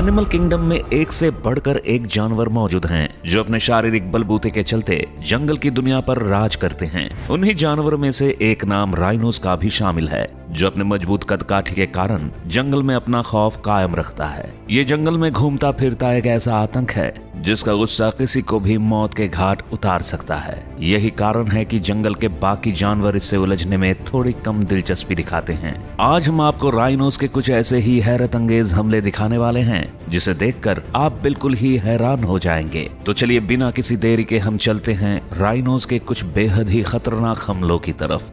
Animal kingdom में एक से बढ़कर एक जानवर मौजूद हैं जो अपने शारीरिक बलबूते के चलते जंगल की दुनिया पर राज करते हैं। उन्हीं जानवरों में से एक नाम राइनोस का भी शामिल है, जो अपने मजबूत कदकाठी के कारण जंगल में अपना खौफ कायम रखता है। ये जंगल में घूमता फिरता एक ऐसा आतंक है जिसका गुस्सा किसी को भी मौत के घाट उतार सकता है। यही कारण है कि जंगल के बाकी जानवर इससे उलझने में थोड़ी कम दिलचस्पी दिखाते हैं। आज हम आपको राइनोस के कुछ ऐसे ही हैरत अंगेज हमले दिखाने वाले हैं जिसे देखकर आप बिल्कुल ही हैरान हो जाएंगे। तो चलिए बिना किसी देरी के हम चलते हैं राइनोस के कुछ बेहद ही खतरनाक हमलों की तरफ।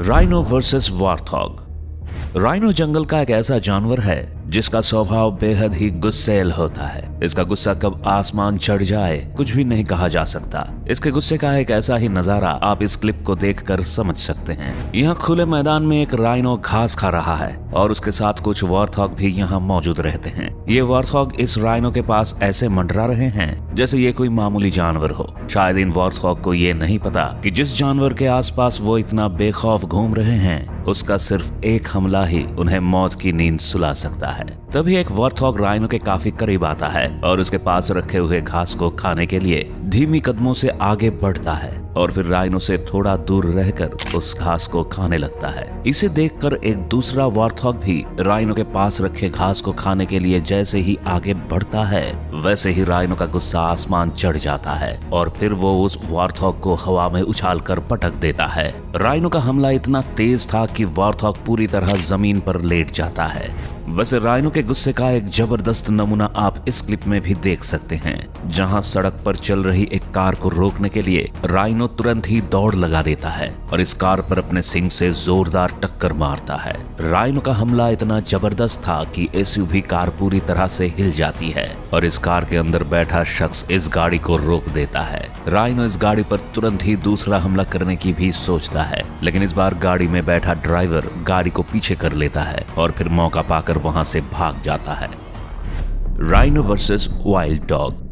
Rhino versus warthog. राइनो जंगल का एक ऐसा जानवर है जिसका स्वभाव बेहद ही गुस्सैल होता है। इसका गुस्सा कब आसमान चढ़ जाए कुछ भी नहीं कहा जा सकता। इसके गुस्से का एक ऐसा ही नजारा आप इस क्लिप को देखकर समझ सकते हैं। यहाँ खुले मैदान में एक राइनो घास खा रहा है और उसके साथ कुछ वॉर्थॉग भी यहाँ मौजूद रहते हैं। ये वॉर्थॉग इस राइनो के पास ऐसे मंडरा रहे हैं जैसे ये कोई मामूली जानवर हो। शायद इन वॉर्थॉग को ये नहीं पता कि जिस जानवर के आसपास वो इतना बेखौफ घूम रहे हैं उसका सिर्फ एक हमला ही उन्हें मौत की नींद सुला सकता है। तभी एक वॉर्थॉग राइनो के काफी करीब आता है और उसके पास रखे हुए घास को खाने के लिए धीमी कदमों से आगे बढ़ता है और फिर राइनो से थोड़ा दूर रहकर उस घास को खाने लगता है। इसे देखकर एक दूसरा वॉर्थॉग भी राइनो के पास रखे घास को खाने के लिए जैसे ही आगे बढ़ता है वैसे ही राइनो का गुस्सा आसमान चढ़ जाता है और फिर वो उस वॉर्थॉग को हवा में उछालकर पटक देता है। राइनो का हमला इतना तेज था कि वॉर्थॉग पूरी तरह जमीन पर लेट जाता है। वैसे राइनो के गुस्से का एक जबरदस्त नमूना आप इस क्लिप में भी देख सकते हैं, जहां सड़क पर चल रही एक कार को रोकने के लिए राइनो तुरंत ही दौड़ लगा देता है और इस कार पर अपने सिंग से जोरदार टक्कर मारता है। राइनो का हमला इतना जबरदस्त था कि एसयूवी कार पूरी तरह से हिल जाती है और इस कार के अंदर बैठा शख्स इस गाड़ी को रोक देता है। राइनो इस गाड़ी पर तुरंत ही दूसरा हमला करने की भी सोचता है, लेकिन इस बार गाड़ी में बैठा ड्राइवर गाड़ी को पीछे कर लेता है और फिर मौका पाकर वहां से भाग जाता है। Rhino versus wild dog.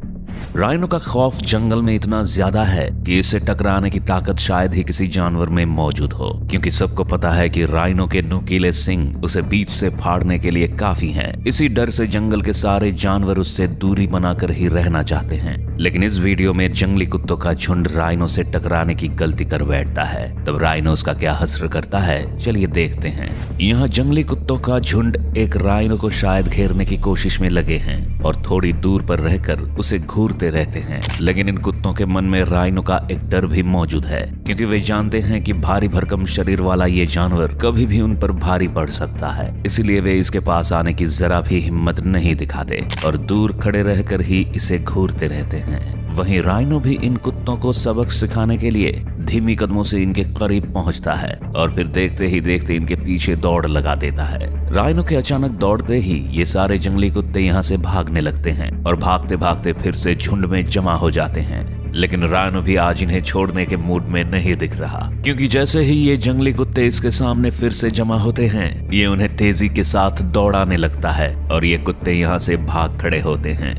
Rhino का खौफ जंगल में इतना ज्यादा है कि इससे टकराने की ताकत शायद ही किसी जानवर में मौजूद हो, क्योंकि सबको पता है कि राइनो के नुकीले सिंग उसे बीच से फाड़ने के लिए काफी हैं। इसी डर से जंगल के सारे जानवर उससे दूरी बनाकर ही रहना चाहते हैं। लेकिन इस वीडियो में जंगली कुत्तों का झुंड राइनो से टकराने की गलती कर बैठता है। तब राइनो उसका क्या हश्र करता है, चलिए देखते हैं। यहाँ जंगली कुत्तों का झुंड एक राइनो को शायद घेरने की कोशिश में लगे हैं और थोड़ी दूर पर रहकर उसे घूरते रहते हैं। लेकिन इन कुत्तों के मन में राइनो का एक डर भी मौजूद है, क्योंकि वे जानते हैं कि भारी भरकम शरीर वाला ये जानवर कभी भी उन पर भारी पड़ सकता है। इसीलिए वे इसके पास आने की जरा भी हिम्मत नहीं दिखाते और दूर खड़े रहकर ही इसे घूरते रहते हैं। वहीं राइनो भी इन कुत्तों को सबक सिखाने के लिए धीमी कदमों से इनके करीब पहुंचता है और फिर देखते ही देखते इनके पीछे दौड़ लगा देता है। राइनो के अचानक दौड़ते ही ये सारे जंगली कुत्ते यहाँ से भागने लगते हैं और भागते भागते फिर से झुंड में जमा हो जाते हैं। लेकिन राइनो भी आज इन्हें छोड़ने के मूड में नहीं दिख रहा, क्योंकि जैसे ही ये जंगली कुत्ते इसके सामने फिर से जमा होते हैं ये उन्हें तेजी के साथ दौड़ाने लगता है और ये कुत्ते यहाँ से भाग खड़े होते हैं।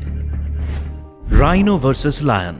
Rhino versus lion.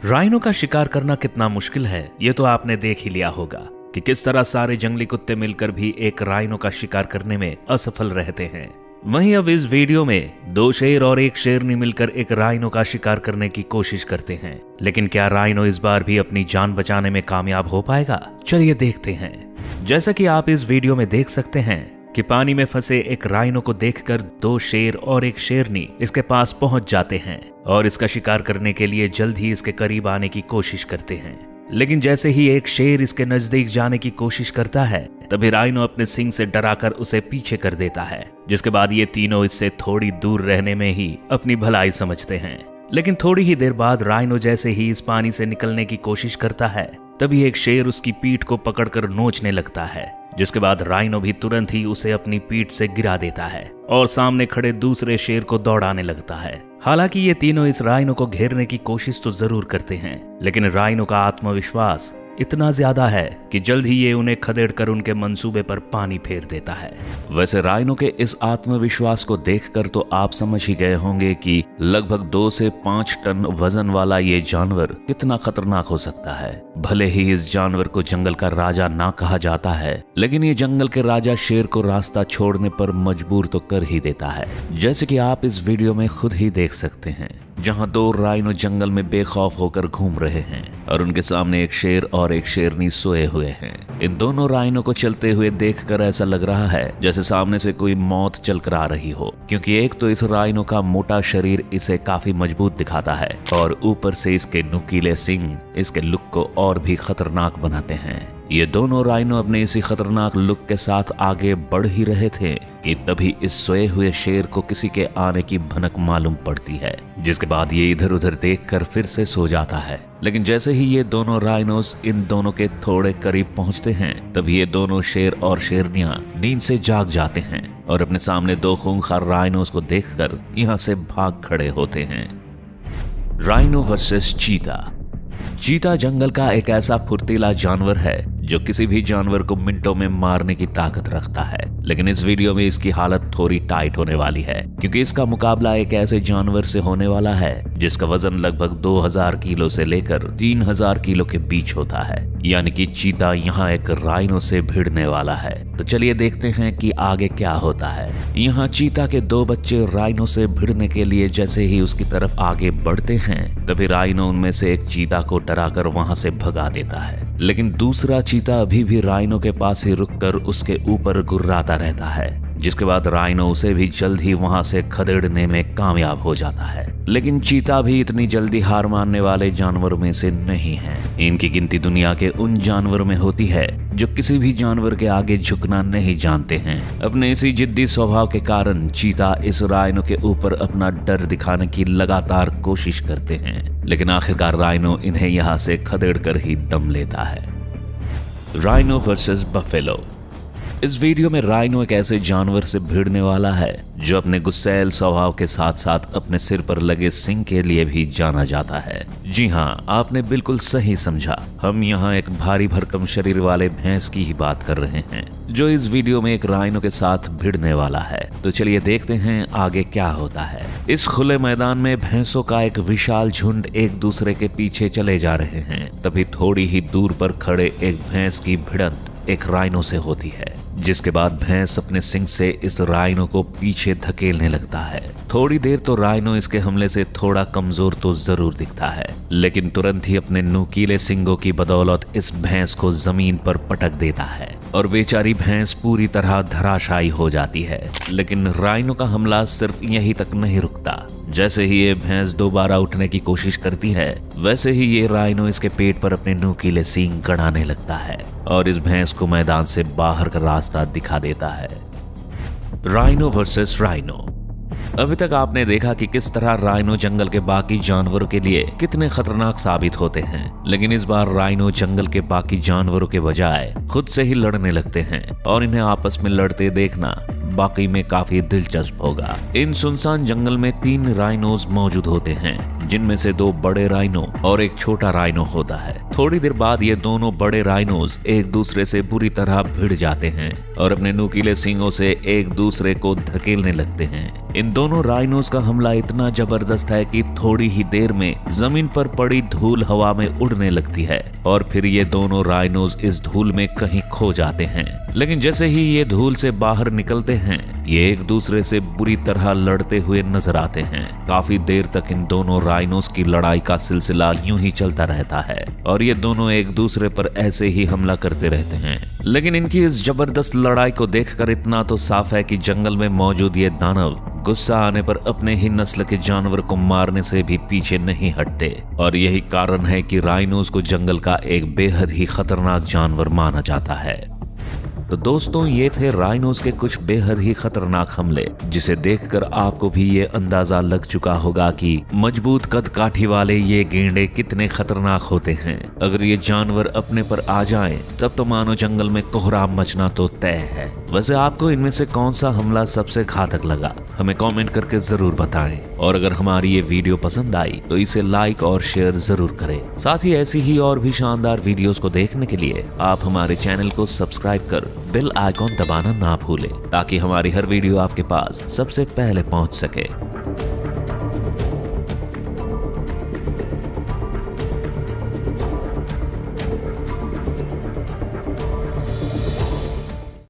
राइनो का शिकार करना कितना मुश्किल है ये तो आपने देख ही लिया होगा कि किस तरह सारे जंगली कुत्ते मिलकर भी एक राइनो का शिकार करने में असफल रहते हैं। वहीं अब इस वीडियो में 2 शेर और 1 शेरनी मिलकर एक राइनो का शिकार करने की कोशिश करते हैं। लेकिन क्या राइनो इस बार भी अपनी जान बचाने में कामयाब हो पाएगा, चलिए देखते हैं। जैसा कि आप इस वीडियो में देख सकते हैं कि पानी में फंसे एक राइनो को देखकर 2 शेर और 1 शेरनी इसके पास पहुंच जाते हैं और इसका शिकार करने के लिए जल्द ही इसके करीब आने की कोशिश करते हैं। लेकिन जैसे ही एक शेर इसके नजदीक जाने की कोशिश करता है तभी राइनो अपने सिंग से डराकर उसे पीछे कर देता है, जिसके बाद ये तीनों इससे थोड़ी दूर रहने में ही अपनी भलाई समझते हैं। लेकिन थोड़ी ही देर बाद राइनो जैसे ही इस पानी से निकलने की कोशिश करता है तभी एक शेर उसकी पीठ को पकड़कर नोचने लगता है, जिसके बाद राइनो भी तुरंत ही उसे अपनी पीठ से गिरा देता है और सामने खड़े दूसरे शेर को दौड़ाने लगता है। हालांकि ये तीनों इस राइनो को घेरने की कोशिश तो जरूर करते हैं, लेकिन राइनो का आत्मविश्वास इतना ज्यादा है कि जल्द ही ये उन्हें खदेड़कर उनके मंसूबे पर पानी फेर देता है। वैसे राइनो के इस आत्मविश्वास को देखकर तो आप समझ ही गए होंगे कि लगभग 2 से 5 टन वजन वाला ये जानवर कितना खतरनाक हो सकता है। भले ही इस जानवर को जंगल का राजा ना कहा जाता है, लेकिन ये जंगल के राजा शेर को रास्ता छोड़ने पर मजबूर तो कर ही देता है, जैसे कि आप इस वीडियो में खुद ही देख सकते हैं, जहां 2 राइनो जंगल में बेखौफ होकर घूम रहे हैं और उनके सामने एक शेर और एक शेरनी सोए हुए हैं। इन दोनों राइनो को चलते हुए देखकर ऐसा लग रहा है जैसे सामने से कोई मौत चलकर आ रही हो, क्योंकि एक तो इस राइनो का मोटा शरीर इसे काफी मजबूत दिखाता है और ऊपर से इसके नुकीले सींग इसके लुक को और भी खतरनाक बनाते हैं। ये दोनों राइनो अपने इसी खतरनाक लुक के साथ आगे बढ़ ही रहे थे कि तभी इस सोए हुए शेर को किसी के आने की भनक मालूम पड़ती है, जिसके बाद ये इधर उधर देखकर फिर से सो जाता है। लेकिन जैसे ही ये दोनों राइनोस इन दोनों के थोड़े करीब पहुंचते हैं, तभी ये दोनों शेर और शेरनियां नींद से जाग जाते हैं और अपने सामने 2 खूंखार राइनोस को देखकर यहाँ से भाग खड़े होते हैं। राइनो वर्सेस चीता। चीता जंगल का एक ऐसा फुर्तीला जानवर है जो किसी भी जानवर को मिनटों में मारने की ताकत रखता है, लेकिन इस वीडियो में इसकी हालत थोड़ी टाइट होने वाली है, क्योंकि इसका मुकाबला एक ऐसे जानवर से होने वाला है जिसका वजन लगभग 2000 किलो से लेकर 3000 किलो के बीच होता है। यानी कि चीता यहाँ एक राइनो से भिड़ने वाला है। तो चलिए देखते हैं कि आगे क्या होता है। यहाँ चीता के 2 बच्चे राइनो से भिड़ने के लिए जैसे ही उसकी तरफ आगे बढ़ते हैं, तभी राइनो उनमें से एक चीता को डराकर वहां से भगा देता है, लेकिन दूसरा चीता अभी भी राइनो के पास ही रुककर उसके ऊपर गुर्राता रहता है, जिसके बाद राइनो उसे भी जल्द ही वहां से खदेड़ने में कामयाब हो जाता है। लेकिन चीता भी इतनी जल्दी हार मानने वाले जानवरों में से नहीं है। इनकी गिनती दुनिया के उन जानवरों में होती है जो किसी भी जानवर के आगे झुकना नहीं जानते हैं। अपने इसी जिद्दी स्वभाव के कारण चीता इस राइनो के ऊपर अपना डर दिखाने की लगातार कोशिश करते हैं, लेकिन आखिरकार राइनो इन्हें यहाँ से खदेड़कर ही दम लेता है। Rhino versus buffalo. इस वीडियो में राइनो एक ऐसे जानवर से भिड़ने वाला है जो अपने गुस्सैल स्वभाव के साथ साथ अपने सिर पर लगे सींग के लिए भी जाना जाता है। जी हाँ, आपने बिल्कुल सही समझा। हम यहाँ एक भारी भरकम शरीर वाले भैंस की ही बात कर रहे हैं जो इस वीडियो में एक राइनो के साथ भिड़ने वाला है। तो चलिए देखते हैं आगे क्या होता है। इस खुले मैदान में भैंसों का एक विशाल झुंड एक दूसरे के पीछे चले जा रहे हैं। तभी थोड़ी ही दूर पर खड़े एक भैंस की भिड़ंत एक राइनो से होती है, जिसके बाद भैंस अपने सींग से इस राइनो को पीछे धकेलने लगता है। थोड़ी देर तो राइनो इसके हमले से थोड़ा कमजोर तो जरूर दिखता है, लेकिन तुरंत ही अपने नुकीले सींगों की बदौलत इस भैंस को जमीन पर पटक देता है और बेचारी भैंस पूरी तरह धराशायी हो जाती है। लेकिन राइनो का हमला सिर्फ यहीं तक नहीं रुकता। जैसे ही ये भैंस दोबारा उठने की कोशिश करती है, वैसे ही ये राइनो इसके पेट पर अपने नुकीले सींग गड़ाने लगता है और इस भैंस को मैदान से बाहर का रास्ता दिखा देता है। Rhino versus rhino. अभी तक आपने देखा कि किस तरह राइनो जंगल के बाकी जानवरों के लिए कितने खतरनाक साबित होते हैं, लेकिन इस बार राइनो जंगल के बाकी जानवरों के बजाय खुद से ही लड़ने लगते हैं और इन्हें आपस में लड़ते देखना बाकी में काफी दिलचस्प होगा। इन सुनसान जंगल में 3 राइनोज मौजूद होते हैं, जिनमें से 2 बड़े राइनो और एक छोटा राइनो होता है। थोड़ी देर बाद ये दोनों बड़े राइनोज एक दूसरे से बुरी तरह भिड़ जाते हैं और अपने नुकीले सींगों से एक दूसरे को धकेलने लगते हैं। इन दोनों राइनोज का हमला इतना जबरदस्त है कि थोड़ी ही देर में जमीन पर पड़ी धूल हवा में उड़ने लगती है और फिर ये दोनों राइनोज इस धूल में कहीं खो जाते हैं। लेकिन जैसे ही ये धूल से बाहर निकलते हैं, ये एक दूसरे से बुरी तरह लड़ते हुए नजर आते हैं। काफी देर तक इन दोनों राइनोज की लड़ाई का सिलसिला यूं ही चलता रहता है और ये दोनों एक दूसरे पर ऐसे ही हमला करते रहते हैं। लेकिन इनकी इस जबरदस्त लड़ाई को देखकर इतना तो साफ है कि जंगल में मौजूद ये दानव गुस्सा आने पर अपने ही नस्ल के जानवर को मारने से भी पीछे नहीं हटते और यही कारण है कि राइनोज को जंगल का एक बेहद ही खतरनाक जानवर माना जाता है। तो दोस्तों, ये थे राइनोज के कुछ बेहद ही खतरनाक हमले, जिसे देखकर आपको भी ये अंदाजा लग चुका होगा कि मजबूत कद काठी वाले ये गेंडे कितने खतरनाक होते हैं। अगर ये जानवर अपने पर आ जाएं, तब तो मानो जंगल में कोहराम मचना तो तय है। वैसे आपको इनमें से कौन सा हमला सबसे घातक लगा, हमें कमेंट करके जरूर बताएं। और अगर हमारी ये वीडियो पसंद आई तो इसे लाइक और शेयर जरूर करें। साथ ही ऐसी ही और भी शानदार वीडियोस को देखने के लिए आप हमारे चैनल को सब्सक्राइब कर बेल आइकॉन दबाना ना भूलें, ताकि हमारी हर वीडियो आपके पास सबसे पहले पहुंच सके।